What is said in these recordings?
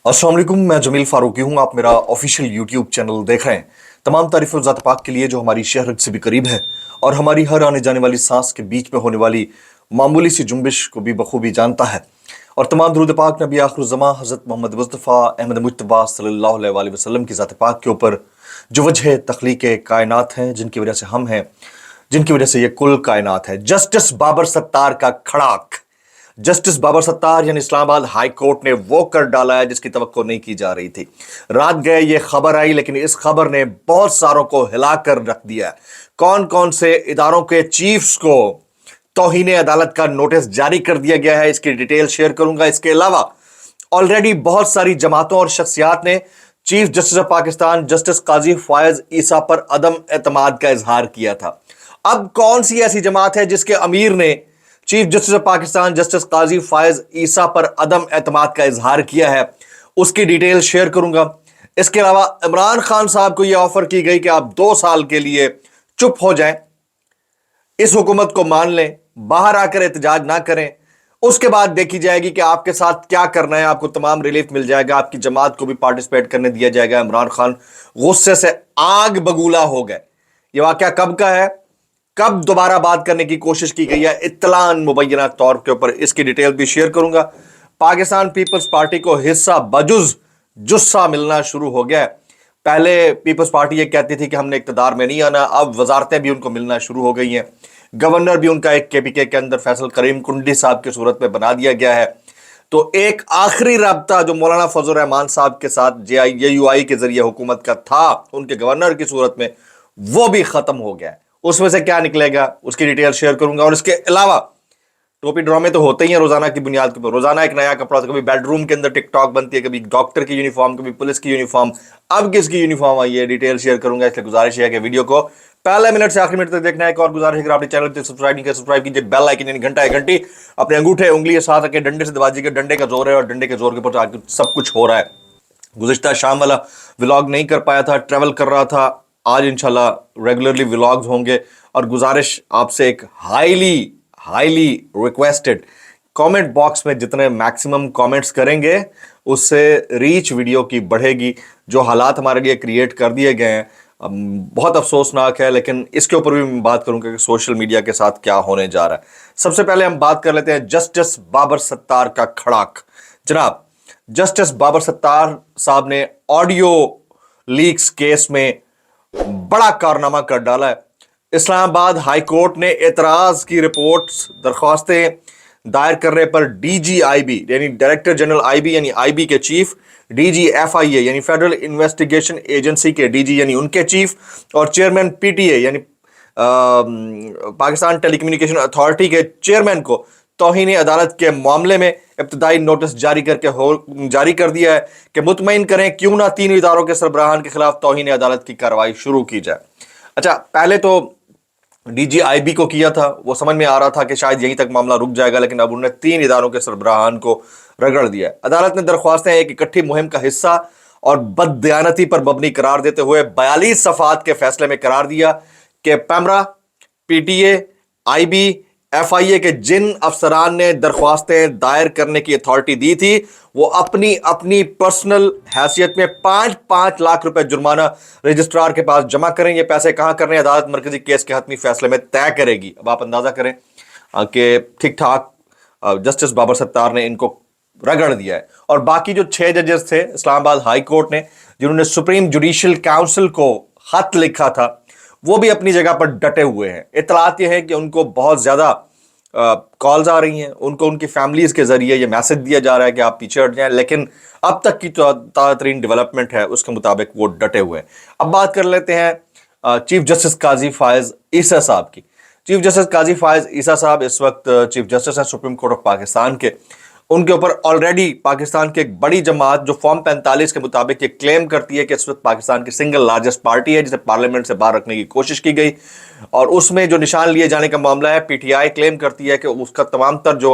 अस्सलाम वालेकुम, मैं जमील फारूकी हूँ। आप मेरा ऑफिशियल यूट्यूब चैनल देख रहे हैं। तमाम तारीफ़ ज़ात पाक के लिए जो हमारी शहरत से भी करीब है और हमारी हर आने जाने वाली सांस के बीच में होने वाली मामूली सी जुम्बिश को भी बखूबी जानता है। और तमाम दुरूद पाक नबी आखिर ज़मा हज़रत मोहम्मद मुस्तफ़ा अहमद मुज्तबा सल्लल्लाहु अलैहि वसल्लम की ज़ात पाक के ऊपर जो वजह तख्लीक कायनात हैं, जिनकी वजह से हम हैं, जिनकी वजह से ये कुल कायनात है। जस्टिस बाबर सत्तार का खड़ाक। जस्टिस बाबर सत्तार यानी इस्लामाबाद हाई कोर्ट ने वो कर डाला है जिसकी तवक्को नहीं की जा रही थी। रात गए ये खबर आई, लेकिन इस खबर ने बहुत सारों को हिला कर रख दिया है। कौन कौन से इदारों के चीफ्स को तौहीन अदालत का नोटिस जारी कर दिया गया है, इसकी डिटेल शेयर करूंगा। इसके अलावा ऑलरेडी बहुत सारी जमातों और शख्सियात ने chief justice of Pakistan justice Qazi Faez Isa पर अदम एतमाद का इजहार किया था। अब कौन सी ऐसी जमात है जिसके अमीर ने chief justice of Pakistan justice Qazi Faez Isa पर अदम एतमाद का इजहार किया है, उसकी डिटेल शेयर करूंगा। इसके अलावा इमरान खान साहब को यह ऑफर की गई कि आप 2 साल के लिए चुप हो जाएं, इस हुकूमत को मान लें, बाहर आकर एहतजाज ना करें, उसके बाद देखी जाएगी कि आपके साथ क्या करना है। आपको तमाम रिलीफ मिल जाएगा, आपकी जमात को भी पार्टिसिपेट करने दिया जाएगा। इमरान खान गुस्से से आग बगूला हो गए। यह वाकया कब का है, कब दोबारा बात करने की कोशिश की गई है, इत्तलान मुबैना तौर के ऊपर इसकी डिटेल भी शेयर करूंगा। पाकिस्तान पीपल्स पार्टी को हिस्सा बजुज जुस्सा मिलना शुरू हो गया है। पहले पीपल्स पार्टी ये कहती थी कि हमने इक्तदार में नहीं आना, अब वजारतें भी उनको मिलना शुरू हो गई हैं। गवर्नर भी उनका एक केपीके के अंदर फैसल करीम कुंडी साहब की सूरत में बना दिया गया है। तो एक आखिरी राब्ता जो मौलाना फजल रहमान साहब के साथ JUI के जरिए हुकूमत का था, उनके गवर्नर की सूरत में, वो भी खत्म हो गया है। उसमें से क्या निकलेगा उसकी डिटेल शेयर करूंगा। और इसके अलावा टोपी ड्रामे तो होते ही हैं रोजाना की बुनियाद के ऊपर। रोजाना एक नया कपड़ा, कभी बेडरूम के अंदर टिकटॉक बनती है, कभी डॉक्टर की यूनिफॉर्म, कभी पुलिस की यूनिफॉर्म। अब किसकी यूनिफॉर्म आई है, डिटेल शेयर करूंगा। इसलिए गुजारिश है कि वीडियो को पहले मिनट से आखिरी मिनट तक देखना है। एक और गुजारिश है कि आपने चैनल को सब्सक्राइब नहीं किया, सब्सक्राइब कीजिए। बेल आइकन यानी घंटा है, घंटी अपने अंगूठे उंगली के साथ रखे डंडे से दबा दीजिए। डंडे का जोर है और डंडे के जोर के ऊपर सब कुछ हो रहा है। गुज़िश्ता शाम वाला व्लॉग नहीं कर पाया था, ट्रैवल कर रहा था। आज इंशाल्लाह रेगुलरली व्लॉग्स होंगे। और गुजारिश आपसे एक हाईली रिक्वेस्टेड, कमेंट बॉक्स में जितने मैक्सिमम कमेंट्स करेंगे उससे रीच वीडियो की बढ़ेगी। जो हालात हमारे लिए क्रिएट कर दिए गए हैं बहुत अफसोसनाक है, लेकिन इसके ऊपर भी मैं बात करूंगा कि सोशल मीडिया के साथ क्या होने जा रहा है। सबसे पहले हम बात कर लेते हैं जस्टिस बाबर सत्तार का खड़ाक। जनाब, जस्टिस बाबर सत्तार साहब ने ऑडियो लीक्स केस में बड़ा कारनामा कर डाला है। इस्लामाबाद हाई कोर्ट ने एतराज की रिपोर्ट्स दरख्वास्तें दायर करने पर DGIB यानी डायरेक्टर जनरल IB यानी IB के चीफ, DGFIA यानी फेडरल इन्वेस्टिगेशन एजेंसी के DG यानी उनके चीफ, और चेयरमैन PTA यानी पाकिस्तान टेलीकम्युनिकेशन अथॉरिटी के चेयरमैन को तौहीन अदालत के मामले में इब्तदाई नोटिस जारी कर दिया है कि मुतमईन करें क्यों ना 3 इदारों के सरबराहान के खिलाफ तौहीन अदालत की कार्रवाई शुरू की जाए। अच्छा, पहले तो DGIB को किया था, वो समझ में आ रहा था कि शायद यहीं तक मामला रुक जाएगा, लेकिन अब उन्होंने 3 इदारों के सरबराहान को रगड़ दिया। अदालत ने दरख्वास्तें एक इकट्ठी मुहिम का हिस्सा और बददयानती पर मबनी करार देते हुए 42 सफ़ात के फैसले में करार दिया कि पैमरा, PTA, IB, FIA के जिन अफसरान ने दरख्वास्तें दायर करने की अथॉरिटी दी थी, वो अपनी अपनी पर्सनल हैसियत में 5-5 लाख रुपए जुर्माना रजिस्ट्रार के पास जमा करें। ये पैसे कहां करने, अदालत मरकजी केस के हतमी फैसले में तय करेगी। अब आप अंदाजा करें कि ठीक ठाक जस्टिस बाबर सत्तार ने इनको रगड़ दिया है। और बाकी जो 6 जजेस थे इस्लामाबाद हाई कोर्ट ने, जिन्होंने सुप्रीम जुडिशियल काउंसिल को खत लिखा था, वो भी अपनी जगह पर डटे हुए हैं। इतलात यह है कि उनको बहुत ज्यादा कॉल्स आ रही हैं, उनको उनकी फैमिलीज के जरिए ये मैसेज दिया जा रहा है कि आप पीछे हट जाएं, लेकिन अब तक की ताज़ा तरीन डेवलपमेंट है उसके मुताबिक वो डटे हुए हैं। अब बात कर लेते हैं चीफ जस्टिस काजी फायज ईसा साहब की। चीफ जस्टिस काजी फायज ईसा साहब इस वक्त चीफ जस्टिस हैं सुप्रीम कोर्ट ऑफ पाकिस्तान के। उनके ऊपर ऑलरेडी पाकिस्तान की एक बड़ी जमात जो फॉर्म 45 के मुताबिक ये क्लेम करती है कि इस वक्त पाकिस्तान की सिंगल लार्जेस्ट पार्टी है, जिसे पार्लियामेंट से बाहर रखने की कोशिश की गई, और उसमें जो निशान लिए जाने का मामला है, PTI क्लेम करती है कि उसका तमाम तर जो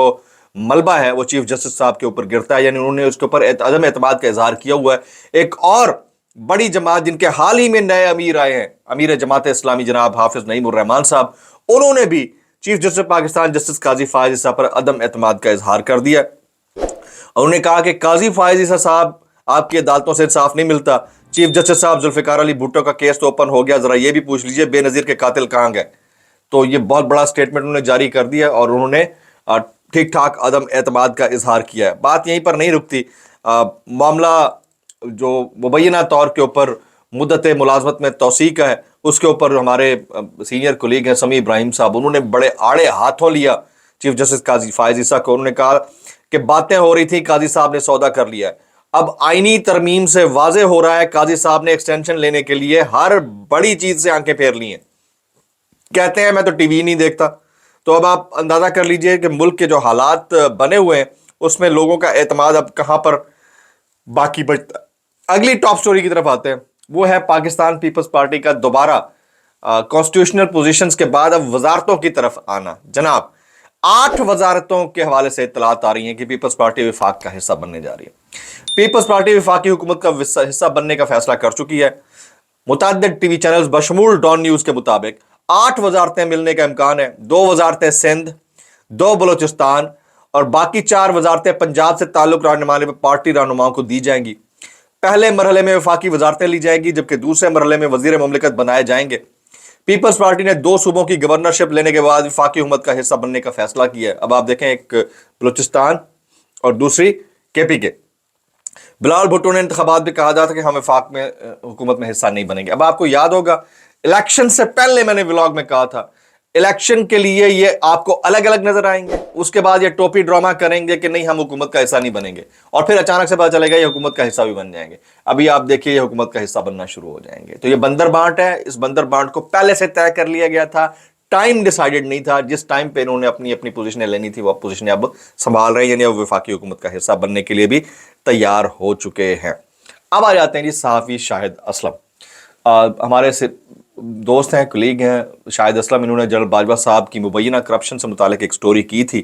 मलबा है वो चीफ जस्टिस साहब के ऊपर गिरता है, यानी उन्होंने उसके ऊपर अदम एतमाद का इजहार किया हुआ है। एक और बड़ी जमात जिनके हाल ही में नए अमीर आए हैं, अमीर जमात इस्लामी जनाब हाफिज नईमुर रहमान साहब, उन्होंने भी chief justice Pakistan justice Qazi Faez Isa पर अदम एतमाद का इजहार कर दिया। उन्होंने कहा कि काजी फायज ईसा साहब आपकी अदालतों से इंसाफ नहीं मिलता। चीफ जस्टिस साहब जुल्फिकार अली भुट्टो का केस तो ओपन हो गया, जरा ये भी पूछ लीजिए बेनजीर के कातिल कहाँ गए। तो ये बहुत बड़ा स्टेटमेंट उन्होंने जारी कर दिया और उन्होंने ठीक ठाक अदम एतमाद का इजहार किया है। बात यहीं पर नहीं रुकती, मामला जो मुबैना तौर के ऊपर मुद्दत मुलाजमत में तोसी का है, उसके ऊपर हमारे सीनियर कोलीग हैं समी इब्राहिम साहब, उन्होंने बड़े आड़े हाथों लिया चीफ जस्टिस काजी फायज ईसा को। उन्होंने कहा कि बातें हो रही थी, काजी साहब ने सौदा कर लिया है। अब आईनी तरमीम से वाजे हो रहा है काजी साहब ने एक्सटेंशन लेने के लिए हर बड़ी चीज से आंखें फेर ली हैं। कहते हैं मैं तो टीवी नहीं देखता। तो अब आप अंदाजा कर लीजिए कि मुल्क के जो हालात बने हुए हैं उसमें लोगों का एतमाद अब कहां पर बाकी बचता। अगली टॉप स्टोरी की तरफ आते हैं, वो है पाकिस्तान पीपल्स पार्टी का दोबारा कॉन्स्टिट्यूशनल पोजीशंस के बाद अब वजारतों की तरफ आना। जनाब 8 वजारतों के हवाले से इत्तलात आ रही हैं कि पीपल्स पार्टी विफाक का हिस्सा बनने जा रही है। पीपल्स पार्टी विफाकी हुकूमत का हिस्सा बनने का फैसला कर चुकी है। मुतअद्दिद टीवी चैनल्स बशमूल डॉन न्यूज के मुताबिक 8 वजारतें मिलने का इम्कान है। 2 वजारतें सिंध, 2 बलोचिस्तान और बाकी 4 वजारतें पंजाब से ताल्लुक रखने वाले पार्टी रहनुमाओं को दी जाएंगी। पहले मरहले में वफाकी वजारतें ली जाएंगी, जबकि दूसरे मरहले में वजीर ममलिकत बनाए जाएंगे। पीपल्स पार्टी ने 2 सूबों की गवर्नरशिप लेने के बाद वफाकी हुकूमत का हिस्सा बनने का फैसला किया है। अब आप देखें, एक बलूचिस्तान और दूसरी केपी के। बिलावल भुट्टो ने इंतखाबात भी कहा था कि हम वफाक में हुकूमत में हिस्सा नहीं बनेंगे। अब आपको याद होगा इलेक्शन से पहले मैंने व्लॉग में कहा था इलेक्शन के लिए ये आपको अलग अलग नजर आएंगे, उसके बाद ये टोपी ड्रामा करेंगे कि नहीं हम हुकूमत का हिस्सा नहीं बनेंगे, और फिर अचानक से पता चलेगा ये हुकूमत का हिस्सा भी बन जाएंगे। अभी आप देखिए ये हुकूमत का हिस्सा बनना शुरू हो जाएंगे। तो ये बंदर बांट है, इस बंदर बांट को पहले से तय कर लिया गया था, टाइम डिसाइडेड नहीं था। जिस टाइम पे इन्होंने अपनी अपनी पोजीशनें लेनी थी वो पोजीशनें अब संभाल रहे हैं, यानी अब वफाकी हुकूमत का हिस्सा बनने के लिए भी तैयार हो चुके हैं। अब आ जाते हैं जी सहाफ़ी शाहिद असलम। हमारे से दोस्त हैं, कलीग हैं शाहिद असलम। इन्होंने जनरल बाजवा साहब की मुबैना करप्शन से मुतालिक एक स्टोरी की थी।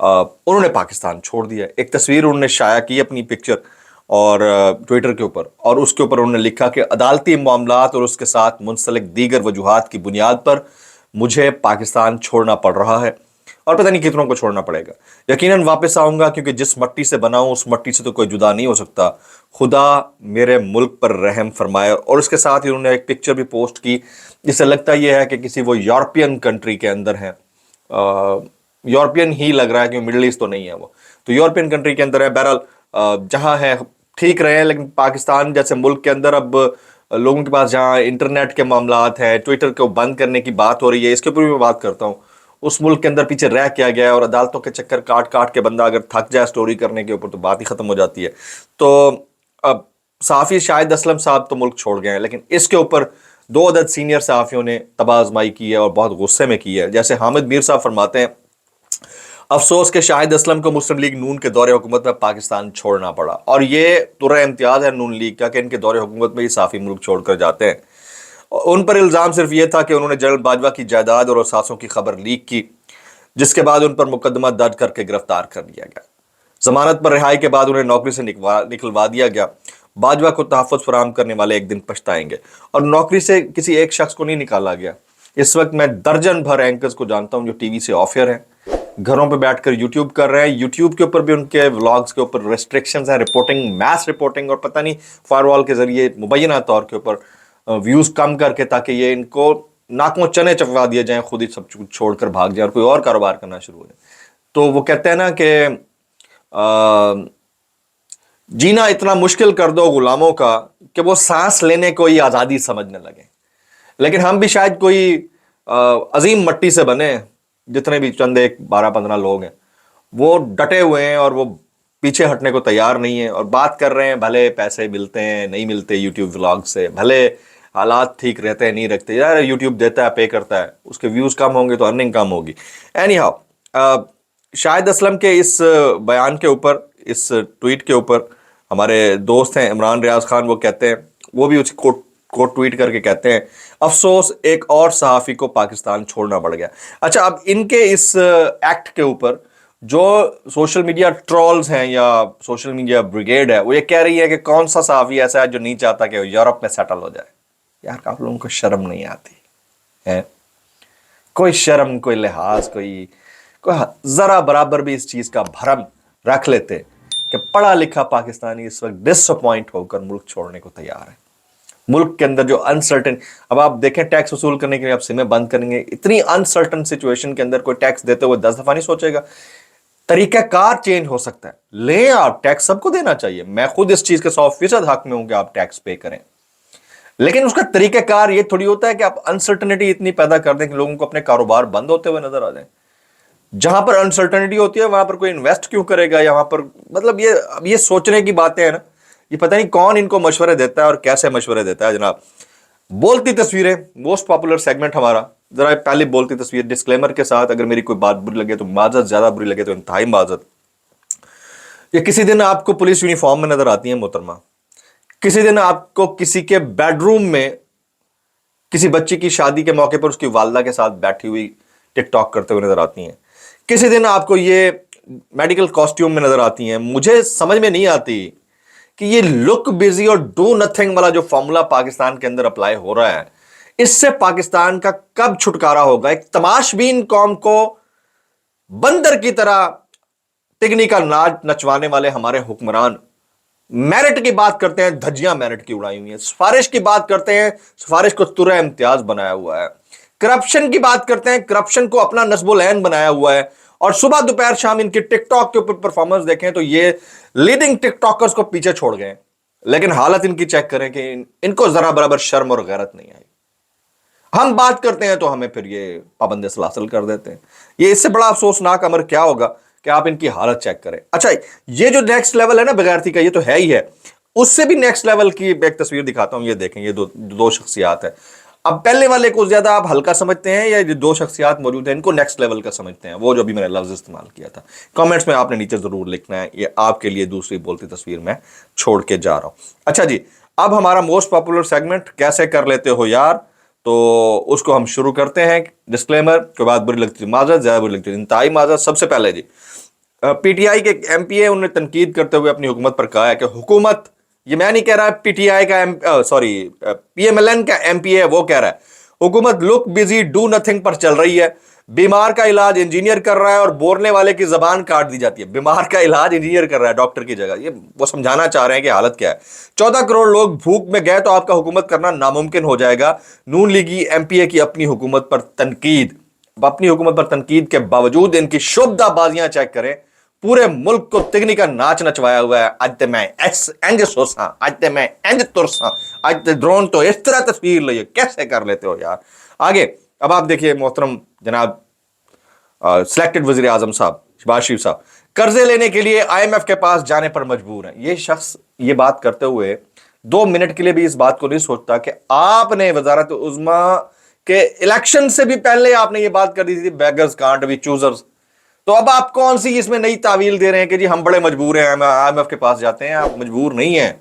उन्होंने पाकिस्तान छोड़ दिया। एक तस्वीर उन्होंने शाया की अपनी पिक्चर और ट्विटर के ऊपर, और उसके ऊपर उन्होंने लिखा कि अदालती मामलात और उसके साथ मुंसलिक दीगर वजूहात की बुनियाद पर मुझे पाकिस्तान छोड़ना पड़ रहा है और पता नहीं कितनों को छोड़ना पड़ेगा। यकीनन वापस आऊँगा क्योंकि जिस मट्टी से बना हूँ उस मट्टी से तो कोई जुदा नहीं हो सकता। खुदा मेरे मुल्क पर रहम फरमाए। और उसके साथ ही उन्होंने एक पिक्चर भी पोस्ट की जिससे लगता यह है कि किसी वो यूरोपियन कंट्री के अंदर है। यूरोपियन ही लग रहा है क्योंकि मिडल ईस्ट तो नहीं है वो, तो यूरोपियन कंट्री के अंदर है। बहरहाल जहाँ है ठीक रहे हैं, लेकिन पाकिस्तान जैसे मुल्क के अंदर अब लोगों के पास जहाँ इंटरनेट के मामलात हैं, ट्विटर को बंद करने की बात हो रही है, इसके ऊपर भी मैं बात करता हूँ। उस मुल्क के अंदर पीछे रह किया गया है और अदालतों के चक्कर काट काट के बंदा अगर थक जाए स्टोरी करने के ऊपर तो बात ही खत्म हो जाती है। तो अब सहाफ़ी शाहिद असलम साहब तो मुल्क छोड़ गए हैं, लेकिन इसके ऊपर 2 अदद सीनियर सहाफ़ियों ने तबाह आजमाई की है और बहुत गुस्से में की है। जैसे हामिद मीर साहब फरमाते हैं, अफसोस के शाहिद असलम को मुस्लिम लीग नून के दौरे हुकूमत में पाकिस्तान छोड़ना पड़ा। और ये तुर्रा इम्तियाज़ है नून लीग का कि इनके दौरे हुकूमत में ही सहाफ़ी मुल्क छोड़कर जाते हैं। उन पर इल्ज़ाम सिर्फ ये था कि उन्होंने जनरल बाजवा की जायदाद और असासों की खबर लीक की, जिसके बाद उन पर मुकदमा दर्ज करके गिरफ्तार कर लिया गया। जमानत पर रिहाई के बाद उन्हें नौकरी से निकलवा दिया गया। बाजवा को तहफ़्फ़ुज़ फराहम करने वाले एक दिन पछताएंगे। और नौकरी से किसी एक शख्स को नहीं निकाला गया। इस वक्त मैं दर्जन भर एंकर्स को जानता हूं जो टीवी से ऑफियर हैं, घरों पे बैठकर यूट्यूब कर रहे हैं। यूट्यूब के ऊपर भी उनके व्लॉग्स के ऊपर रेस्ट्रिक्शंस हैं, रिपोर्टिंग, मैस रिपोर्टिंग, और पता नहीं फायरवॉल के जरिए मुबैना तौर के ऊपर व्यूज़ कम करके, ताकि ये इनको नाकों चने चफवा दिए जाएं, खुद ही सब कुछ छोड़कर भाग जाए और कोई और कारोबार करना शुरू हो जाए। तो वो कहते हैं ना कि जीना इतना मुश्किल कर दो गुलामों का कि वो सांस लेने को ही आज़ादी समझने लगे। लेकिन हम भी शायद कोई अजीम मट्टी से बने, जितने भी चंद 12-15 लोग हैं वो डटे हुए हैं और वो पीछे हटने को तैयार नहीं है और बात कर रहे हैं। भले पैसे मिलते हैं नहीं मिलते यूट्यूब व्लॉग से, भले हालात ठीक रहते हैं नहीं रखते, यार यूट्यूब देता है, पे करता है, उसके व्यूज़ कम होंगे तो अर्निंग कम होगी। एनी हाउ, शाहिद असलम के इस बयान के ऊपर, इस ट्वीट के ऊपर हमारे दोस्त हैं इमरान रियाज खान, वो कहते हैं, वो भी उसी को ट्वीट करके कहते हैं, अफसोस एक और सहाफ़ी को पाकिस्तान छोड़ना पड़ गया। अच्छा, अब इनके इस एक्ट के ऊपर जो सोशल मीडिया ट्रोल्स हैं या सोशल मीडिया ब्रिगेड है, वो ये कह रही है कि कौन सा सहाफ़ी ऐसा है जो नहीं चाहता कि यूरोप में सेटल हो जाए। यार आप लोगों को शर्म नहीं आती है? कोई शर्म, कोई लिहाज, कोई ज़रा बराबर भी इस चीज़ का भरम रख लेते कि पढ़ा लिखा पाकिस्तानी इस वक्त डिसअपॉइंट होकर मुल्क छोड़ने को तैयार है। मुल्क के अंदर जो अनसर्टेन, अब आप देखें टैक्स वसूल करने के लिए आप सिमें बंद करेंगे, इतनी अनसर्टन सिचुएशन के अंदर कोई टैक्स देते हुए 10 दफा नहीं सोचेगा। तरीकाकार चेंज हो सकता है, ले आप टैक्स सबको देना चाहिए, मैं खुद इस चीज के 100% हक में हूं कि आप टैक्स पे करें, लेकिन उसका तरीकाकार ये थोड़ी होता है कि आप अनसर्टनिटी इतनी पैदा कर दें कि लोगों को अपने कारोबार बंद होते हुए नजर आ जाए। जहां पर अनसर्टनिटी होती है वहां पर कोई इन्वेस्ट क्यों करेगा, यहां पर मतलब ये सोचने की बातें हैं ना, ये पता नहीं कौन इनको मशवरे देता है और कैसे मशवरे देता है जनाब। बोलती तस्वीरें मोस्ट पॉपुलर सेगमेंट हमारा, जरा पहले बोलती तस्वीर डिस्क्लेमर के साथ, अगर मेरी कोई बात बुरी लगे तो माजरत, ज्यादा बुरी लगे तो इंतहाई माजरत। ये किसी दिन आपको पुलिस यूनिफॉर्म में नजर आती है मोहतरमा, किसी दिन आपको किसी के बेडरूम में किसी बच्ची की शादी के मौके पर उसकी वालदा के साथ बैठी हुई टिकटॉक करते हुए नजर आती हैं, किसी दिन आपको ये मेडिकल कॉस्ट्यूम में नजर आती हैं। मुझे समझ में नहीं आती कि ये लुक बिजी और डू नथिंग वाला जो फॉर्मूला पाकिस्तान के अंदर अप्लाई हो रहा है, इससे पाकिस्तान का कब छुटकारा होगा। एक तमाशबीन कौम को बंदर की तरह तिगनी का नाच नचवाने वाले हमारे हुक्मरान मेरिट की बात करते हैं, धज्जियां मेरिट की उड़ाई हुई हैं, सिफारिश की बात करते हैं, सिफारिश को तुरा इम्तियाज बनाया हुआ है, करप्शन की बात करते हैं, करप्शन को अपना नस्बुल ऐन बनाया हुआ है, और सुबह दोपहर शाम इनकी टिकटॉक के ऊपर परफॉर्मेंस देखें तो ये लीडिंग टिकटॉकर्स को पीछे छोड़ गए। लेकिन हालत इनकी चेक करें कि इनको जरा बराबर शर्म और गैरत नहीं आई। हम बात करते हैं तो हमें फिर ये पाबंद सलासल कर देते हैं। ये इससे बड़ा अफसोसनाक अमर क्या होगा कि आप इनकी हालत चेक करें। अच्छा, ये जो नेक्स्ट लेवल है ना बगैरती का, ये तो है ही है, उससे भी नेक्स्ट लेवल की एक तस्वीर दिखाता हूं। ये देखें, ये दो शख्सियात है। अब पहले वाले को ज्यादा आप हल्का समझते हैं या जो दो शख्सियात मौजूद हैं इनको नेक्स्ट लेवल का समझते हैं, वो जो भी मैंने लफ्ज इस्तेमाल किया था। कमेंट्स में आपने नीचे जरूर लिखना है, ये आपके लिए दूसरी बोलती तस्वीर मैं छोड़ के जा रहा हूं। अच्छा जी, अब हमारा मोस्ट पॉपुलर सेगमेंट कैसे कर लेते हो यार, तो उसको हम शुरू करते हैं। डिस्क्लेमर के बाद बुरी लगती माजरत, ज्यादा बुरी लगती इंतहाई माजरत। सबसे पहले जी, पीटीआई के एमपीए उन्होंने तनकीद करते हुए अपनी हुकूमत पर कहा है कि हुकूमत, ये मैं नहीं कह रहा, पीटीआई का पीएमएलएन का एमपीए वो कह रहा है, हुकूमत लुक बिजी डू नथिंग पर चल रही है। बीमार का इलाज इंजीनियर कर रहा है और बोलने वाले की जबान काट दी जाती है। बीमार का इलाज इंजीनियर कर रहा है डॉक्टर की जगह। ये वो समझाना चाह रहे हैं कि हालत क्या है। 14 करोड़ लोग भूख में गए तो आपका हुकूमत करना नामुमकिन हो जाएगा। नून लीगी एमपीए की अपनी हुकूमत पर तनकीद, अपनी हुकूमत पर तनकीद के बावजूद इनकी शुभदाबाजियां चेक करें। पूरे मुल्क को तिगनी का नाच नचवाया हुआ है। आज ते मैं इंज सोसा, आज ते मैं इंज तुरसा, आज ते ड्रोन तो इस तरह तस्वीर ली, कैसे कर लेते हो यार। आगे अब आप देखिए मोहतरम जनाब सिलेक्टेड वजीर आजम साहब शहबाज शरीफ साहब कर्जे लेने के लिए आईएमएफ के पास जाने पर मजबूर हैं। ये शख्स ये बात करते हुए 2 मिनट के लिए भी इस बात को नहीं सोचता कि आपने वजारत उज़्मा के इलेक्शन से भी पहले आपने ये बात कर दी थी, बेगर्स कांट बी चूजर्स। तो अब आप कौन सी इसमें नई तावील दे रहे हैं कि जी हम बड़े मजबूर हैं, हम आईएमएफ के पास जाते हैं। आप मजबूर नहीं हैं,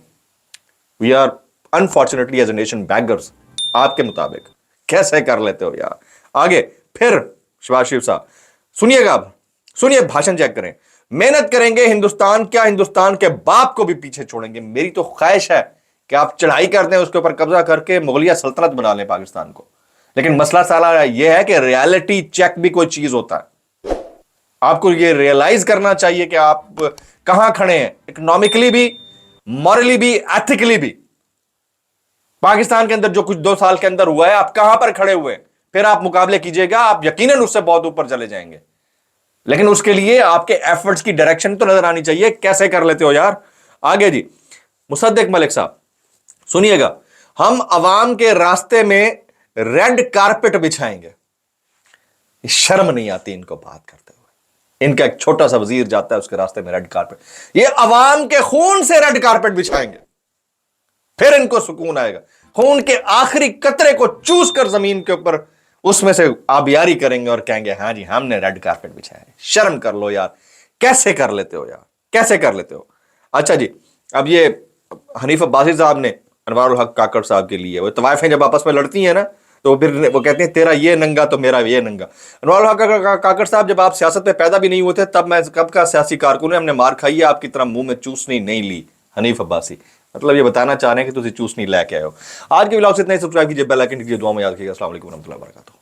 we are unfortunately as a nation beggars. आपके मुताबिक कैसे कर लेते हो यार। आगे फिर शहबाज शरीफ साहब सुनिएगा, अब सुनिए, भाषण चेक करें। मेहनत करेंगे हिंदुस्तान, क्या हिंदुस्तान के बाप को भी पीछे छोड़ेंगे। मेरी तो ख्वाहिश है कि आप चढ़ाई कर दें, उसके ऊपर कब्जा करके मुगलिया सल्तनत बना लें पाकिस्तान को। लेकिन मसला साला यह है कि रियलिटी चेक भी कोई चीज होता है। आपको ये रियलाइज करना चाहिए कि आप कहां खड़े हैं, इकोनॉमिकली भी, मॉरली भी, एथिकली भी। पाकिस्तान के अंदर जो कुछ 2 साल के अंदर हुआ है, आप कहां पर खड़े हुए हैं, फिर आप मुकाबले कीजिएगा, आप यकीनन उससे बहुत ऊपर चले जाएंगे। लेकिन उसके लिए आपके एफर्ट्स की डायरेक्शन तो नजर आनी चाहिए। कैसे कर लेते हो यार। आगे जी, मुसद्दिक मलिक साहब सुनिएगा, हम अवाम के रास्ते में रेड कारपेट बिछाएंगे। शर्म नहीं आती इनको बात करते हुए। इनका एक छोटा सा वजीर जाता है उसके रास्ते में रेड कारपेट, ये अवाम के खून से रेड कारपेट बिछाएंगे, फिर इनको सुकून आएगा। खून के आखिरी कतरे को चूस कर जमीन के ऊपर उसमें से आबियारी करेंगे और कहेंगे हाँ जी हमने रेड कारपेट बिछाया है। शर्म कर लो यार, कैसे कर लेते हो यार, कैसे कर लेते हो। अच्छा जी, अब ये हनीफ अब्बासी साहब ने अनवारुल हक काकड़ साहब के लिए, वो तवाइफें जब आपस में लड़ती हैं ना तो फिर वो कहते हैं तेरा ये नंगा तो मेरा ये नंगा। अनवारुल हक काकड़ साहब जब आप सियासत में पैदा भी नहीं हुए थे तब मैं कब का सियासी कारकुन है, हमने मार खाई है, आपकी तरह मुंह में चूसनी नहीं ली। हनीफ अब्बासी मतलब ये बताना चाह रहे हैं कि तुझे चूसनी लेके आए हो। आज के व्लॉग से इतना ही। सब्सक्राइब कीजिए, बेल आइकन कीजिए, दुआ में याद रखिएगा। अस्सलाम वालेकुम रहमतुल्लाहि व बरकातहू।